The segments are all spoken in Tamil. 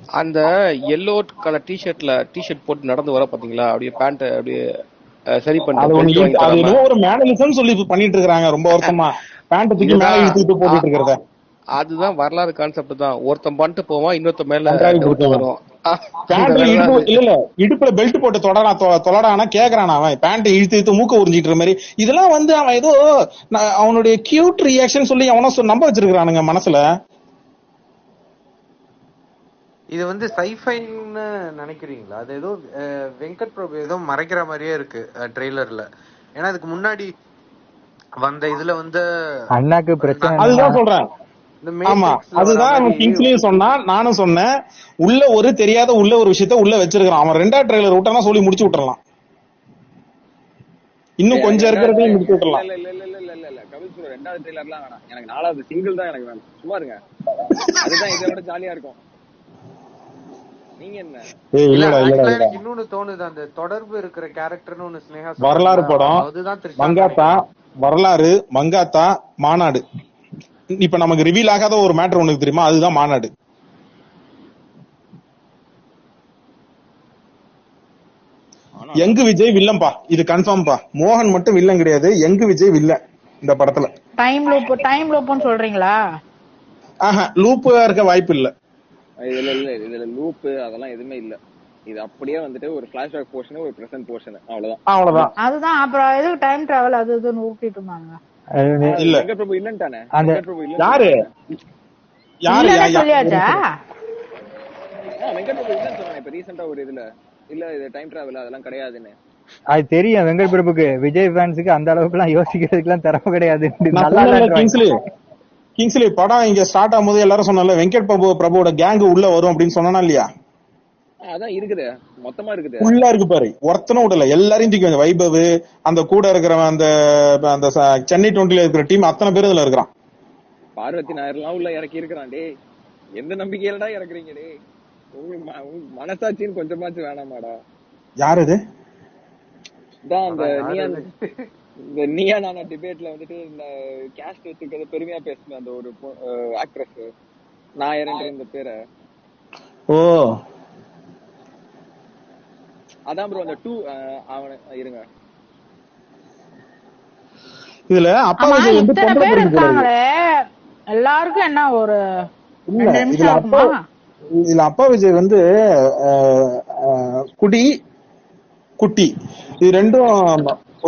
அந்த எல்லோ கலர் டிஷர்ட் போட்டு நடந்து வர பாத்தீங்களா, அப்படியே பேண்ட் அப்படியே சரி பண்ணிட்டு ஒரு மேனலிசம் சொல்லி பண்ணிட்டு இருக்காங்க ரொம்ப வருஷமா. பேண்ட் தூக்கி மேல இழுத்துட்டு போட்டுட்டு இருக்கிறத. அதுதான் வரலாறு கான்செப்ட் தான். ஒருத்தன் பண்ணிட்டு போவான், இன்னொருத்த மேல வரும். இல்ல இடுப்புல பெல்ட் போட்டு தொடடானா கேக்குறான் அவன். பேண்ட் இழுத்து மூக்க உறிஞ்சிட்டு மாதிரி. இதெல்லாம் வந்து அவன் ஏதோ அவனுடைய கியூட் ரியாக்ஷன் சொல்லி அவன நம்ப வச்சிருக்கானுங்க மனசுல. இது வந்து சைஃபைன்னு நினைக்கிறீங்களா? அது ஏதோ வெங்கட் பிரபு ஏதோ மறைக்கிற மாதிரியே இருக்கு ட்ரெய்லர்ல. ஏன்னா அதுக்கு முன்னாடி வந்த இதுல வந்து அண்ணாக்கு பிரச்சனை. அதுதான் சொல்றேன். ஆமா, அதுதான் கிங்ஸ்லயும் சொன்னா, நானும் சொன்னேன். உள்ள ஒரு தெரியாத உள்ள ஒரு விஷயத்த உள்ள வச்சிருக்கான் அவன். 2வது ட்ரெய்லர் விட்டானா சொல்லி முடிச்சு விட்டுறலாம். இன்னும் கொஞ்சம் இருக்கிறதையும் முடிச்சு விட்டுறலாம். இல்ல கபில் ப்ரோ 2வது ட்ரெய்லர்லாம் வேணாம் எனக்கு. 4வது சிங்கிள் தான் எனக்கு வேணும். சும்மா இருங்க, அதுதான் இதை விட ஜாலியா இருக்கும். நீங்க என்ன இன்னொன்னு தோணுது, அந்த தொடர்பு இருக்கிற கேரக்டர்னு ஒன்னு ஸ்னேகா வரலாறு படம், மங்காத்தா வரலாறு, மங்காத்தா மாநாடு. இப்ப நமக்கு ரிவீல் ஆகாத ஒரு மேட்டர் உனக்கு தெரியுமா? அதுதான் மாநாடு. யங் விஜய் வில்லன்பா, இது கன்ஃபார்ம்பா. மோகன் மட்டும் வில்லன் கிடையாது, யங் விஜய் வில்லன் இந்த படத்துல. டைம் லூப்னு சொல்றீங்களா? ஆஹா, லூப்பா இருக்க வாய்ப்பு இல்ல. இதுல லூப் அதெல்லாம் எதுவுமே இல்ல. இது அப்படியே வந்துட்டு ஒரு ஃபிளாஷ்பேக் போர்ஷன், ஒரு பிரசன்ட் போர்ஷன், அவ்வளவுதான். அதுதான். அப்புறம் எதுக்கு டைம் டிராவல் அது இதுன்னு ஊட்டிட்டு இருந்தாங்க. இல்ல வெங்கட் பிரபு இல்லன்ட்டானே. யாரு சொல்லியாச்சா? வெங்கட் பிரபு இல்லன்னு சொன்னானே இப்ப ரீசெண்டா ஒரு இதுல. இல்ல இது டைம் டிராவல் அதெல்லாம் கிடையாதுன்னு. அது தெரியும் வெங்கட் பிரபுக்கு. விஜய் ஃபேன்ஸுக்கு அந்த அளவுக்கு எல்லாம் யோசிக்கிறதுக்கு எல்லாம் திறமை கிடையாது. கிங்ஸ்லி படம் இங்க ஸ்டார்ட் ஆகும்போது எல்லாரும் சொன்னால வெங்கட் பிரபுவோட கேங் உள்ள வரும் அப்படின்னு சொன்னா இல்லையா? அதான் இருக்குது, மொத்தமா இருக்குது, உள்ள இருக்கு பாரு. ஒருத்தனும் விடல, எல்லாரையும் தூக்கி வைபவ், அந்த கூட இருக்கிற அந்த சென்னை 20 இருக்கிற டீம் அத்தனை பேர் இதுல இருக்கிறான். பார்வதி நாயர்லாம் உள்ள இறக்கி இருக்கிறான். டே எந்த நம்பிக்கையிலடா இறக்குறீங்க? டே மனசாட்சின்னு கொஞ்சமாச்சும் வேணாமாடா? யாரு இது? இந்த நீயா நானா டிபேட்ல வந்துட்டு இந்த கேஸ்ட் வச்சுக்கிறது பெருமையா பேசுனேன் அந்த ஒரு ஆக்ட்ரஸ் நாயர்ன்ற இந்த பேரை. ஓ அதான் ப்ரோ அந்த 2 அவன இருங்க. இதுல அப்பா விஜய் வந்து இத்தனை பேர் இருக்காங்களே, எல்லாருக்கும் என்ன ஒரு இதுல அப்பா விஜய் வந்து குட்டி இது ரெண்டும்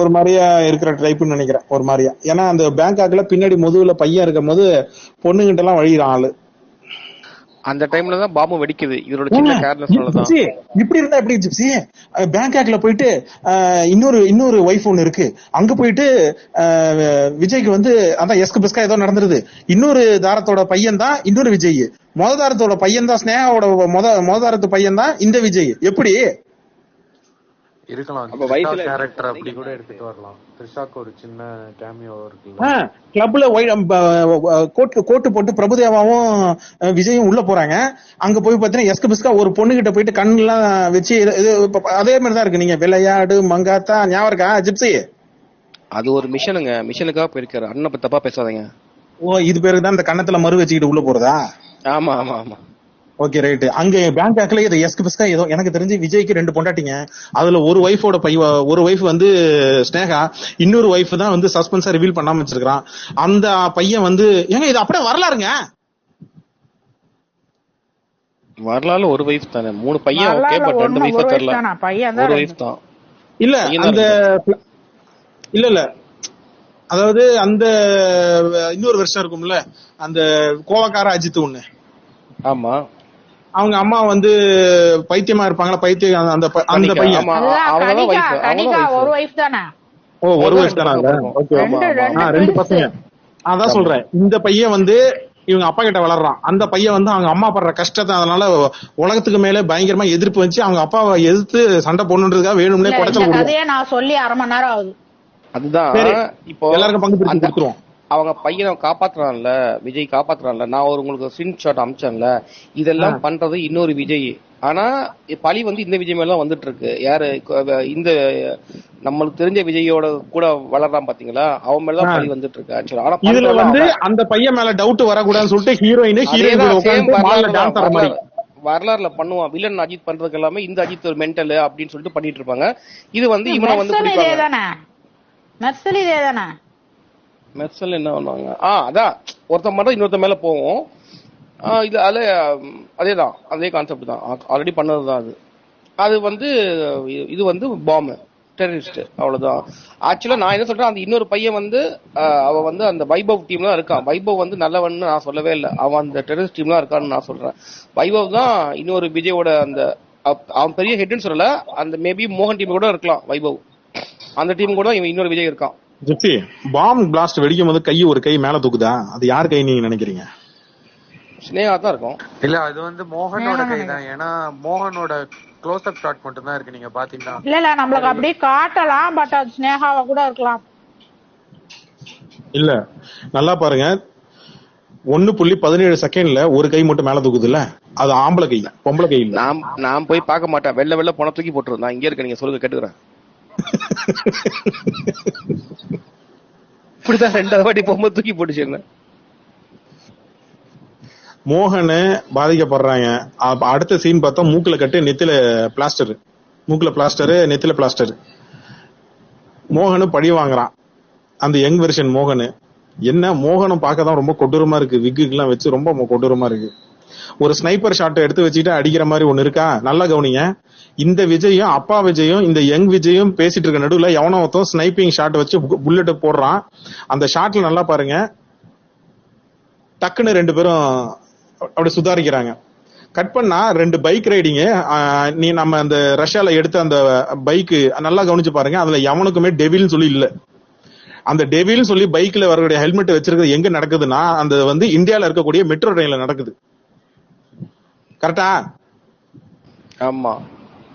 ஒரு மாதிரியா இருக்கிற டைப்னு நினைக்கிறேன். ஒரு மாதிரியா, ஏன்னா அந்த பேங்காக்ல பின்னாடி முதுகுல பையன் இருக்கும் போது பொண்ணுகிட்ட எல்லாம் வழிகிறான் ஆளு. அந்த டைம்ல தான் பாம்பு வெடிக்குது. இதோட சின்ன கேர்லெஸ்னால தான். இப்படி இருந்தா எப்படி ஜிப்சி? பேங்காக்ல போயிட்டு இன்னொரு வைஃப் ஒன்னு இருக்கு, அங்க போயிட்டு விஜய்க்கு வந்து அதான் எஸ்கு பெஸ்கா ஏதோ நடந்துருது. இன்னொரு தாரத்தோட பையன் தான் இன்னொரு விஜய், மொத தாரத்தோட பையன் தான் ஸ்னேகாவோட மொத தாரத்து பையன் தான் இந்த விஜய். எப்படி இருக்கலாம்? கேரக்டர் அப்படி கூட எடுத்துட்டு வரலாம். த்ரிஷாக்கு ஒரு சின்ன கேமியோ இருக்குல்ல. கிளப்ல கோட்டு போட்டு பிரபுதேவாவும் விஜயும் உள்ள போறாங்க. அங்க போய் பாத்தீங்கன்னா எஸ்கு பிஸ்கா ஒரு பொண்ணு கிட்ட போயிட்டு கண்ணெல்லாம் வச்சு அதே மாதிரிதான் இருக்கு. நீங்க விளையாடு மங்காத்தா ஞாபகம் இருக்கா ஜிப்சி? அது ஒரு மிஷனுக்காக போயிருக்காரு. அண்ணன் தப்பா பேசாதீங்க. ஓ, இது பேருக்கு தான் இந்த கண்ணத்துல மறு வச்சுக்கிட்டு உள்ள போறதா? ஆமா ஆமா ஆமா. Okay right. அங்க பேங்காக்ல இது எஸ்கு பிஸ்கா ஏதோ எனக்கு தெரிஞ்சு விஜய்க்கு 2 பொண்டாட்டிங்க. அதுல ஒரு ஒய்ஃப் வந்து ஸ்னேகா, இன்னொரு ஒய்ஃப் தான் வந்து சஸ்பென்ஸா ரிவீல் பண்ணாம வச்சிருக்கான். அந்த பையன் வந்து ஏங்க இது அப்படியே வரலாறுங்க. வரலாறு ஒரு வைஃப் தானே, 3 பையன் ஓகே, பட் 2 வைஃப் தெரியல. ஒரு வைஃப் தான். இல்ல அந்த இல்ல அதாவது அந்த இன்னொரு வருஷம் இருக்கும்ல, அந்த கோவக்கார அஜித் ஒண்ணு. ஆமா, அவங்க அம்மா வந்து பைத்தியமா இருப்பாங்களா, பைத்தியம் அந்த பையன் ஒரு வைஃப் தானே. ஓ, ஒரு வைஃப் தானே. ஓகே, 2 பசங்க. அதான் சொல்றேன். இந்த பையன் வந்து இவங்க அப்பா கிட்ட வளர்றான். அந்த பையன் வந்து அவங்க அம்மா படுற கஷ்டத்தை அதனால உலகத்துக்கு மேல பயங்கரமா எதிர்ப்பு வச்சு அவங்க அப்பாவை எதிர்த்து சண்டை போடணுன்றதுக்காக வேணும்னே குடைச்சல். நான் சொல்லி அரை மணி நேரம் ஆகுது. அதுதான் இப்போ எல்லாருக்கும் பங்கு பிரிச்சு கொடுத்துருவோம். அவங்க பையனை காப்பாத்துறான்ல, விஜய் காப்பாத்துறான்ல, நான் உங்களுக்கு ஸ்கிரீன்ஷாட் அமிச்சேன்ல, இதெல்லாம் பண்றது இன்னொரு விஜய். ஆனா பழி வந்து இந்த விஜய் மேல வந்துட்டு இருக்கு. யாரு? இந்த நம்மளுக்கு தெரிஞ்ச விஜயோட கூட வளர்றான் பாத்தீங்களா, அவன் மேல பழி வந்துட்டு இருக்கு ஆக்சுவலா. ஆனா இதுல வந்து அந்த பையன் மேல டவுட் வரக்கூடாதுன்னு சொல்லிட்டு ஹீரோயின் வரலாறுல பண்ணுவான். வில்லன் அஜித் பண்றதுக்கு எல்லாமே இந்த அஜித் ஒரு மென்டல் அப்படின்னு சொல்லிட்டு பண்ணிட்டு இருப்பாங்க. இது வந்து இவனை வந்து பிடிப்பாங்க. மெர்சல் என்ன பண்ணுவாங்க, அதான் ஒருத்தன் மட்டும் இன்னொருத்த மேல போவோம். இது அதேதான், அதே கான்செப்ட் தான், ஆல்ரெடி பண்ணதுதான் அது. அது வந்து இது வந்து பாம்பு டெரரிஸ்ட், அவ்வளவுதான். ஆக்சுவலா நான் என்ன சொல்றேன், அந்த இன்னொரு பையன் வந்து அவன் வந்து அந்த வைபவ் டீம்ல தான் இருக்கான். வைபவ் வந்து நல்லவன் நான் சொல்லவே இல்லை, அவன் அந்த டெரரிஸ்ட் டீம்ல தான் இருக்கான்னு நான் சொல்றேன். வைபவ் தான் இன்னொரு விஜயோட அந்த அவன் பெரிய ஹெட்னு சொல்லல, அந்த மேபி மோகன் டீம் கூட இருக்கலாம் வைபவ், அந்த டீம் கூட இவன் இன்னொரு விஜய் இருக்கான். ஜிப்சி, பாம் பிளாஸ்ட் வெடிக்கும் போது ஒரு கை மேல தூக்குதா, அது யார் கை நீங்க நினைக்கிறீங்க? ஸ்னேகா தான் இருக்கும். இல்ல அது வந்து மோகனோட கை தான், ஏன்னா மோகனோட க்ளோஸ் அப் ஷாட் மட்டும் தான் இருக்கு, நீங்க பாத்தீங்கன்னா. இல்ல நம்மளுக்கு அப்படியே காட்டலாம், பட் அது ஸ்னேகாவா கூட இருக்கலாம். இல்ல நல்லா பாருங்க, 1.17 செகண்ட்ல ஒரு கை மட்டும் மேல தூக்குதுல்ல, அது ஆம்பளை கை, பொம்பளை கை இல்ல. நான் போய் பார்க்க மாட்டேன், வெள்ள போன தூக்கி போட்டுருந்தேன். நான் இங்க இருக்க, நீங்க சொல்லுங்க கேட்டுக்கிறேன். இப்படிதான் 2வது வாட்டி போகும்போது தூக்கி போட்டுச்சு. மோகன் பாதிக்கப்படுறாங்க. அடுத்த சீன் பார்த்தா மூக்குல கட்டு, நெத்தில பிளாஸ்டர், மூக்குல பிளாஸ்டர், நெத்தில பிளாஸ்டர். மோகன் பழி வாங்குறான், அந்த யங் வெர்ஷன் மோகன். என்ன மோகனும் பார்க்கதான் ரொம்ப கொடூரமா இருக்கு, விக்குலாம் வச்சு ரொம்ப கொடூரமா இருக்கு. ஒரு ஸ்னைப்பர் ஷாட் எடுத்து வச்சுக்கிட்டு அடிக்கிற மாதிரி ஒண்ணு இருக்கா. நல்லா கவனிங்க, இந்த விஜயும் அப்பா விஜயும் இந்த யங் விஜயும் பேசிட்டு இருக்க நடுவுல எவனோ ஒருத்தன் ஸ்னைப்பிங் ஷாட் வச்சு புல்லட் போடுறான். அந்த ஷாட்ல நல்லா பாருங்க, டக்குன்னு 2 பேரும் அப்படி சுதாரிக்கிறாங்க. கட் பண்ணா 2 பைக் ரைடிங். நீ நம்ம அந்த ரஷ்யால எடுத்த அந்த பைக் நல்லா கவனிச்சு பாருங்க, அதுல எவனுக்குமே டெவில்னு சொல்லி இல்ல. அந்த டெவில்னு சொல்லி பைக்ல வரக்கூடிய ஹெல்மெட் வச்சிருக்கிறது எங்க நடக்குதுன்னா, அந்த வந்து இந்தியால இருக்கக்கூடிய மெட்ரோ ட்ரெயின்ல நடக்குது. கரெக்டா? ஆமா.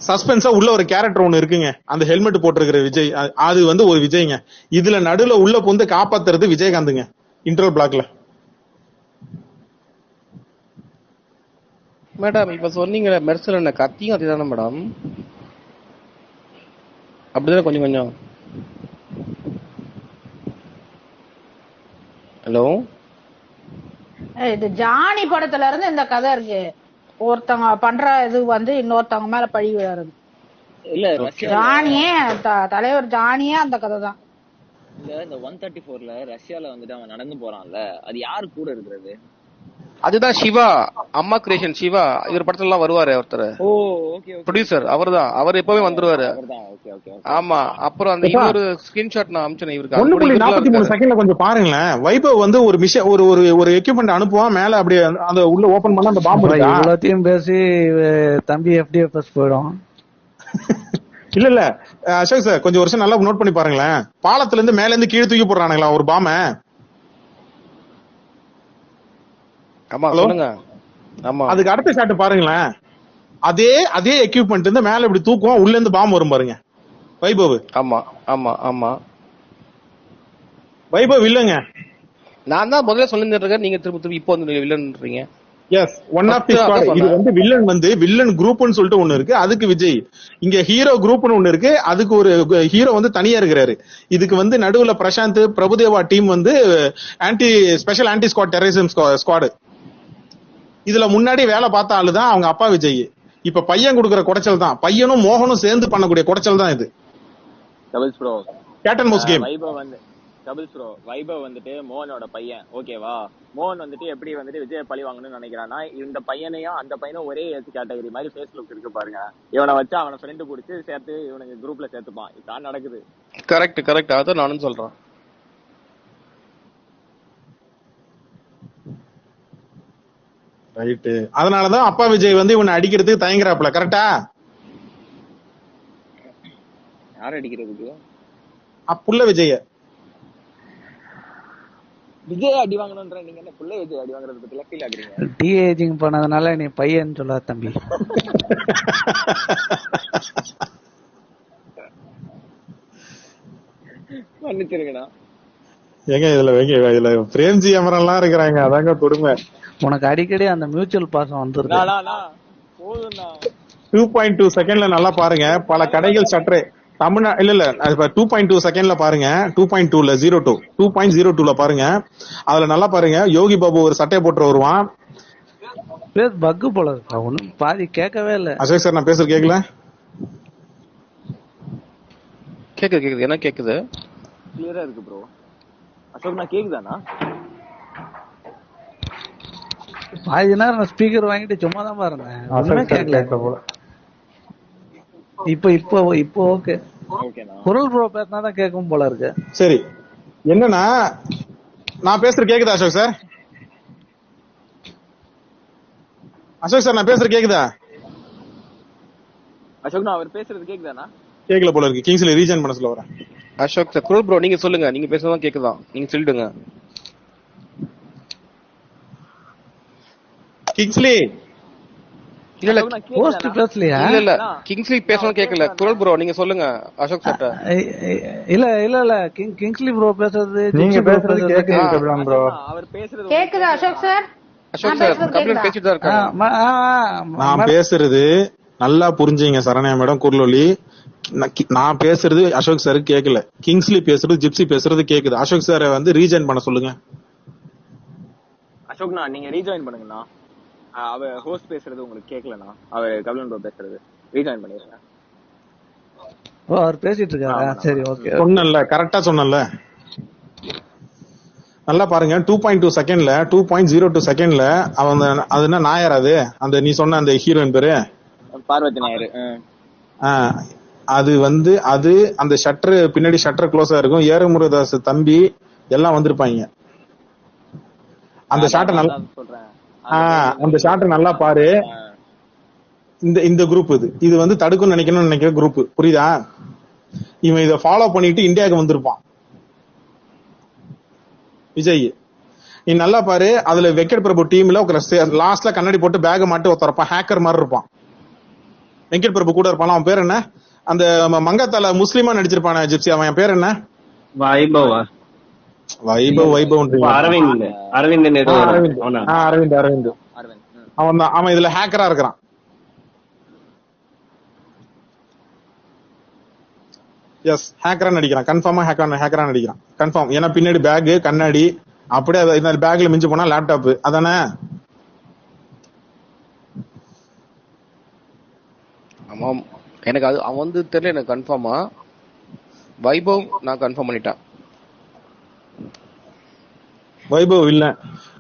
சஸ்பென்ஸா உள்ள ஒரு கேரக்டர் ஒண்ணு இருக்குங்க, அந்த ஹெல்மெட் போட்டிருக்கிற விஜய், அது வந்து ஒரு விஜய்ங்க. இதுல நடுவுல உள்ள பொந்து காப்பாத்துறது விஜயகாந்துங்க இன்டர்வல் பிளாக்ல. மேடம் இப்ப சொன்னீங்க மெர்சல் என்ன கத்தியும் அதுதானே மேடம்? அப்படிதான் கொஞ்சம் ஹலோ, இது ஜானி படத்துல இருந்து இந்த கதை இருக்கு. ஒருத்தவங்க பண்ற இது வந்து இன்னொருத்தவங்க மேல பழி விழுறது. இல்ல ஜானியே தலைவர் ஜானியே அந்த கதை தான். இல்ல இந்த 134ல ரஷ்யால வந்துட்டு அவன் நடந்து போறான்ல, அது யாரு கூட இருக்கிறது? அதுதான் சிவா, அம்மா கிரியேஷன் சிவா. இவர் படத்துல எல்லாம் வருவாரு ஒருத்தர், ப்ரொடியூசர். அவர்தான், அவர் எப்பவே வந்துருவாரு. ஆமா. அப்புறம் அந்த இன்னொரு ஸ்கிரீன்ஷாட் நான் அனுப்பிச்சேன் இவருக்கு. 1.43 செகண்ட்ல கொஞ்சம் பாருங்களேன். வைபவ் வந்து ஒரு மிஷன் ஒரு எக்யூப்மெண்ட் அனுப்புவான், மேல அப்படியே அந்த உள்ள ஓபன் பண்ணா அந்த பாம்பு இருக்கு. எல்லாத்தையும் பேசி தம்பி FDFS போயிடும். இல்ல அசோக் சார், கொஞ்சம் வருஷம் நல்லா நோட் பண்ணி பாருங்களேன். பாலத்துல இருந்து மேல இருந்து கீழே தூக்கி போடுறானுங்களா ஒரு பாம. ஆமா சொல்லுங்க. ஆமா, அதுக்கு அடுத்த ஷாட் பாருங்களேன், அதே எக்யூப்மெண்ட் இருந்து மேல இப்படி தூக்குவோம், உள்ள இருந்து பாம்பு வரும் பாருங்க வைபவ். ஆமா ஆமா ஆமா, வைபவ் இல்லங்க. நான் தான் முதல்ல சொல்லிருக்கேன், நீங்க திரும்ப இப்போ வந்து வில்லன்றீங்க. Yes, one of the squad. இது வந்து வில்லன் குரூப்னு சொல்லிட்டு ஒண்ணு இருக்கு, அதுக்கு விஜய். இங்க ஹீரோ குரூப்னு ஒண்ணு இருக்கு, அதுக்கு ஒரு ஹீரோ வந்து தனியா இருக்கிறாரு. இதுக்கு வந்து நடுவுல பிரசாந்த் பிரபுதேவா டீம் வந்து special anti squad terrorism squad. இதுல முன்னாடி வேலை பார்த்த ஆளுதான் அவங்க அப்பா விஜய். இப்ப பையன் கொடுக்கற குடைச்சல் தான், பையனும் மோகனும் சேர்ந்து பண்ணக்கூடிய குடைச்சல் தான் இது. கேட்டன் மவுஸ் கேம். வைபவ் வந்துட்டு மோகனோட பையன், ஓகேவா? மோகன் வந்துட்டு எப்படி வந்துட்டு விஜய் பழி வாங்கணும்னு நினைக்கிறான்னா, இந்த பையனையும் அந்த பையனும் ஒரே ஏஜ் கேட்டகரி மாதிரி ஃபேஸ் லுக் இருக்கு பாருங்க. இவனை வச்சு அவனை ஃப்ரெண்டு பிடிச்சி சேர்த்து இவனுக்கு குரூப்ல சேர்த்துப்பான். இதான் நடக்குது. கரெக்ட், அதான் நானும் சொல்றேன். ரைட்டு. அதனாலதான் அப்பா விஜய் வந்து இவனை அடிக்கிறதுக்கு தயங்குறாப்ல. கரெக்டா? யார் அடிக்கிறதுக்கு? புள்ள விஜய. விஜய் அடி வாங்கணும்ன்ற நீங்க என்ன புள்ள விஜய் அடி வாங்குறது பத்தி ஃபீல் ஆகுறீங்க? டி ஏஜிங் பண்ணதுனால நீ பையன் சொல்ல தம்பி. மன்னிச்சிருங்கண்ணா. ஏங்க இதுல பிரேம்ஜி அமரெல்லாம் இருக்கிறாங்க, அதாங்க கொடுமை. உனக்கு அடிக்கடி அந்த மியூச்சுவல் பாசம் வந்துருக்கு. 2.2 செகண்ட்ல நல்லா பாருங்க, பல கடைகள் சற்றே தமிழ்நாடு இல்ல 2.2 செகண்ட்ல பாருங்க. 2.2ல 2.02ல பாருங்க. அதுல நல்லா பாருங்க, யோகி பாபு ஒரு சட்டை போட்டு வருவான். பேர் பக்கு போல இருக்கா, ஒண்ணும் பாதி கேட்கவே இல்ல. அசோக் சார் நான் பேசுறது கேக்கல? கேக்குது என்ன கேக்குது? கிளியரா இருக்கு ப்ரோ. அசோக் நான் கேக்குதானா? பாதி நேரம் நான் ஸ்பீக்கர் வாங்கிட்டு சும்மா தான் இருந்தேன், ஒண்ணுமே கேட்கல போல. இப்போ ஓகே. குரல் ப்ரோ பேசினாதான் கேட்கும் போல இருக்கு. சரி, என்னன்னா நான் பேசுறது கேக்குதா அசோக் சார்? அசோக் சார் நான் பேசுறது கேக்குதா? அசோக் நான் அவர் பேசுறது கேக்குதானா? கேக்கல போல இருக்கு. கிங்ஸ்ல ரீஜன் பண்ண சொல்ல வரேன். அசோக் சார் குரல் ப்ரோ நீங்க சொல்லுங்க, நீங்க பேசுறதா கேக்குதா, நீங்க சொல்லிடுங்க. கிங்ஸ்லி இல்ல போஸ்ட் பேசலையா? இல்ல கிங்ஸ்லி பேசணும் கேக்கல. குரல் ப்ரோ நீங்க சொல்லுங்க அசோக் சார். இல்ல கிங்ஸ்லி ப்ரோ பேசுறது நீங்க பேசுறது கேக்குது கபிலன் ப்ரோ. அவர் பேசுறது கேக்குதா அசோக் சார்? அசோக் சார் கபிலன் பேசிட்டு தான் இருக்காங்க. நான் பேசுறது நல்லா புரிஞ்சுங்க சரண்யா மேடம், குரலொலி. நான் பேசுறது அசோக் சார் கேக்கல. கிங்ஸ்லி பேசுறது ஜிப்சி பேசுறது கேக்குது. அசோக் சார் வந்து ரீஜாயின் பண்ண சொல்லுங்க. அசோக் நீங்க ரீஜாயின் பண்ணுங்கண்ணா. அவர் ஹோஸ்ட் பேசுறது உங்களுக்கு கேட்கலண்ணா, அவர் கபிலன் ப்ரோ பேசுறது ரீஜாயின் பண்ணிருங்க. ஓ அவர் பேசிட்டு இருக்காரா? சரி ஓகே. சொன்னல கரெக்டா சொன்னல. நல்லா பாருங்க 2.2 செகண்ட்ல 2.02 செகண்ட்ல அவன் அது என்ன நாயர், அது அந்த நீ சொன்ன அந்த ஹீரோயின் பேரு பார்வதி நாயர். அது வந்து அது அந்த ஷட்டர் பின்னாடி ஷட்டர் க்ளோஸா இருக்கும். ஏரமுருதாஸ் தம்பி எல்லாம் வந்திருப்பாங்க. அந்த ஷாட்டை நல்லா சொல்றேன். அந்த ஷாட்டை நல்லா பாரு. இந்த குரூப் இது வந்து தடுக்கும்னு நினைக்கிற குரூப், புரியுதா? இவன் இதை ஃபாலோ பண்ணிட்டு இந்தியாவுக்கு வந்திருப்பான் விஜய். நீ நல்லா பாரு, அதுல வெங்கட் பிரபு டீம்ல லாஸ்ட்ல கண்ணாடி போட்டு பேக் மாட்டு ஒருத்தரப்பான், ஹேக்கர் மாதிரி இருப்பான். வெங்கட் பிரபு கூட இருப்பான். அவன் பேர் என்ன? அந்த மங்காத்தால முஸ்லிமா நடிச்சிருப்பான ஜிப்சி, அவன் பேர் என்ன? வைபவ். அரவிந்த் அவன் தான். அவன் இதுல ஹேக்கரா இருக்கிறான். எஸ் ஹேக்கரா நடிக்கிறான், கன்ஃபார்மா ஹேக்கரா நடிக்கிறான் கன்ஃபார்ம். ஏன்னா பின்னாடி பேக் கண்ணாடி அப்படியே பேக்ல மிஞ்சு போனா லேப்டாப் அதானே. ஆமா எனக்கு அது அவன் வந்து தெரியல எனக்கு கன்ஃபார்மா. வைபவ் நான் கன்ஃபார்ம் பண்ணிட்டேன். வைபவ் இல்ல,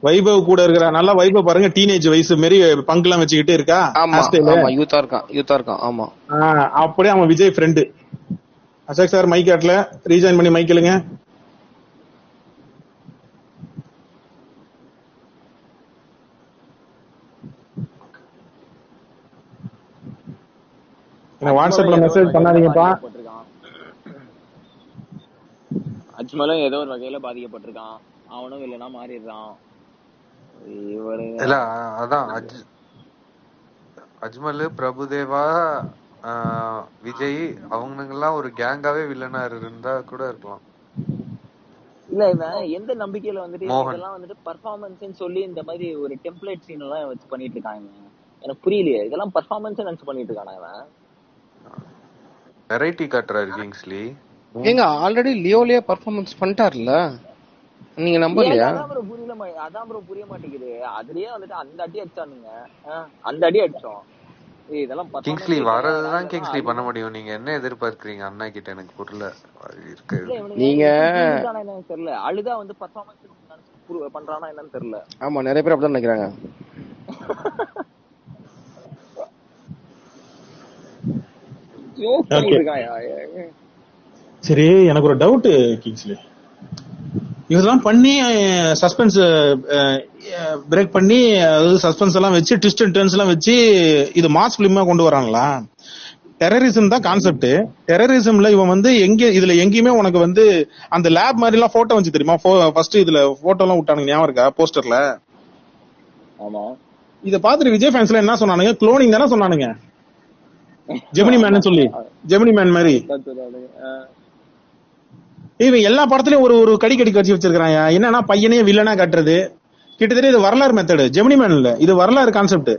வைபவ் கூட இருக்கிற நல்லா வைபவ் பாருங்க, டீனேஜ் வயசு மாரி பங்க் எல்லாம் வச்சுக்கிட்டு இருக்கா. யூத்தா இருக்கான். ஆமா அப்படியே அவன் Vijay friend. Ashok sir mike ஆட்ல ரீஜாயின் பண்ணி மைக் கேளுங்க. வாட்ஸ்அப்ல மெசேஜ் பண்ணாதீங்கப்பா. அஜ்மலும் ஏதோ ஒரு வகையில பாதிக்கப்பட்டிருக்கான். அவனும் இல்லைன்னா மாறிடுறான். இல்ல அதான் அஜ்மல், பிரபுதேவா, விஜய் அவங்கெல்லாம் ஒரு கேங்காவே வில்லனா இருந்தா கூட இருக்கலாம். இல்ல இவன் எந்த நம்பிக்கையில வந்துட்டு இதெல்லாம் வந்துட்டு பர்ஃபார்மன்ஸ் சொல்லி இந்த மாதிரி ஒரு டெம்ப்ளேட் சீன் எல்லாம் வச்சு பண்ணிட்டு இருக்காங்க. எனக்கு புரியலையே, இதெல்லாம் பர்ஃபார்மன்ஸ் நினைச்சு பண்ணிட்டு இருக்கானா இவன்? வெரைட்டி காட்டுறாரு கிங்ஸ்லி. ஏங்க ஆல்ரெடி லியோலயே பர்ஃபார்மன்ஸ் பண்ணிட்டார்ல, நீங்க நம்பலையா? அதான் ப்ரோ புரிய மாட்டேங்குது. அதுலயே வந்துட்டு அந்த அடி அடிச்சானுங்க, அந்த அடி அடிச்சோம். இதெல்லாம் கிங்ஸ்லி வரதுதான் கிங்ஸ்லி பண்ண முடியும். நீங்க என்ன எதிர்பார்க்கறீங்க அண்ணா கிட்ட? எனக்கு புரியல இருக்கு. நீங்க தெரியல, அழுதா வந்து பர்ஃபார்மன்ஸ் பண்றானா என்னன்னு தெரியல. ஆமா நிறைய பேர் அப்படிதான் நினைக்கிறாங்க. சரி எனக்கு ஒரு டவுட் கிங்ஸ்லி, இதெல்லாம் பண்ணி சஸ்பென்ஸ் பிரேக் பண்ணி அதாவது சஸ்பென்ஸ் எல்லாம் வச்சு ட்விஸ்ட் அண்ட் டர்ன்ஸ் எல்லாம் வச்சு இது மாஸ் பிலிமா கொண்டு வராங்களா? டெரரிசம் தான் கான்செப்ட். டெரரிசம்ல இவன் வந்து இதுல எங்கேயுமே உனக்கு வந்து அந்த லேப் மாதிரி எல்லாம் போட்டோ வந்து தெரியுமா? ஃபர்ஸ்ட் இதுல போட்டோ எல்லாம் விட்டானுங்க, ஞாபகம் இருக்கா? போஸ்டர்ல. ஆமா, இத பாத்துட்டு விஜய் ஃபேன்ஸ்ல என்ன சொன்னானுங்க? குளோனிங் தானே சொன்னானுங்க, ஜெமினி மேன் சொல்லி. ஜெமினி மேன் மாதிரி இவன் எல்லா படத்துலயும் ஒரு கடி காட்சி வச்சிருக்காங்க. என்னன்னா பையனே வில்லனா காட்டுறது. கிட்டத்தட்ட இது வரலாறு மெத்தடு. ஜெமினி மேன் இல்ல, இது வரலாறு கான்செப்ட்.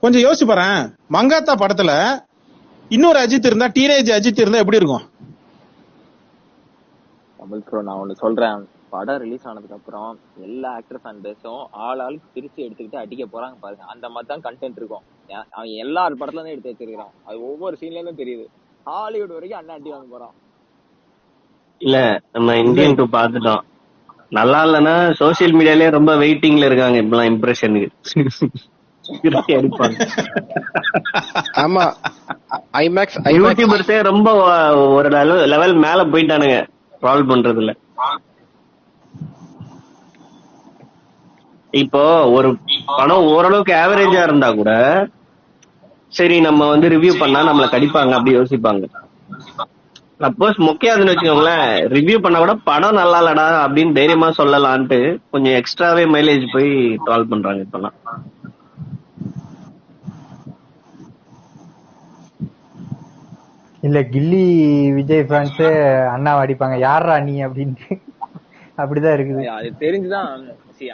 கொஞ்சம் யோசிச்சு பாரு, மங்காத்தா படத்துல இன்னொரு அஜித் இருந்தா, டீனேஜ் அஜித் இருந்தா எப்படி இருக்கும்? நான் ஒண்ணு சொல்றேன், படம் ரிலீஸ் ஆனதுக்கு அப்புறம் எல்லா ஆக்டர் ஃபேன் பேஸும் ஆளுக்கு திருச்சி எடுத்துக்கிட்டு அடிக்க போறாங்க பாருங்க. அந்த மாதிரி தான் கண்டென்ட் இருக்கும். அவன் எல்லா படத்துல இருந்து எடுத்து வச்சிருக்கான். அது ஒவ்வொரு சீன்ல இருந்தும் தெரியுது. ஹாலிவுட் வரைக்கும் அண்ணன் அடி வாங்க போறான். இல்ல நம்ம இந்தியன் 2 பாத்துட்டோம். நல்லா இல்லன்னா சோசியல் மீடியாலயே ரொம்ப வெயிட்டிங்ல இருக்காங்க இப்பெல்லாம் இம்ப்ரெஷனுக்கு. அடிப்பாங்க. ஆமா ஐமேக்ஸ் யூடியூபர்ஸே ரொம்ப ஒரு லெவல் மேல போயிட்டானுங்க ட்ரால் பண்றதுல. இப்போ ஒரு படம் ஓரளவுக்கு ஆவரேஜா இருந்தா கூட சரி நம்ம வந்து ரிவ்யூ பண்ணா நம்மள கடிப்பாங்க அப்படி யோசிப்பாங்க. சப்போஸ் மொக்கையாதுன்னு வச்சுக்கோங்களேன், ரிவ்யூ பண்ணா கூட படம் நல்லா இல்லடா அப்படின்னு தைரியமா சொல்லலான்ட்டு கொஞ்சம் எக்ஸ்ட்ராவே மைலேஜ் போய் ட்ரால் பண்றாங்க இப்பெல்லாம். இல்ல கில்லி விஜய் ஃபேன்ஸ் அண்ணாவை அடிப்பாங்க, யாரா நீ அப்படின்ட்டு. அப்படிதான் இருக்குது. அது தெரிஞ்சுதான்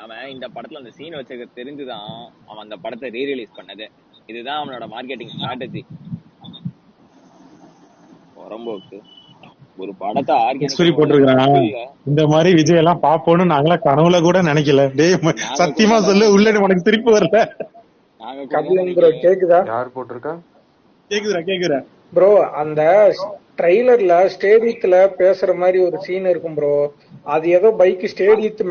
அவன் இந்த படத்துல அந்த சீன் வச்சிருக்க தெரிஞ்சுதான் அவன் அந்த படத்தை ரீரிலீஸ் பண்ணது. இதுதான் அவனோட மார்க்கெட்டிங் ஸ்ட்ராட்டஜி. புறம்போக்கு ஒரு படத்தை போட்டிருக்கான். இந்த மாதிரி விஜய் எல்லாம் பாப்போம்னு நாங்களா கனவுல கூட நினைக்கல. டேய் சத்தியமா சொல்லு, உள்ள உனக்கு திருப்பி வரல. கேக்குதா? யார் போட்டிருக்கா? கேக்குறா ப்ரோ. அந்த ட்ரெய்லர்ல ஸ்டேடியத்துல பேசுற மாதிரி ஒரு சீன் இருக்கும் ப்ரோ. அது ஏதோ பைக் ஸ்டேடியத்து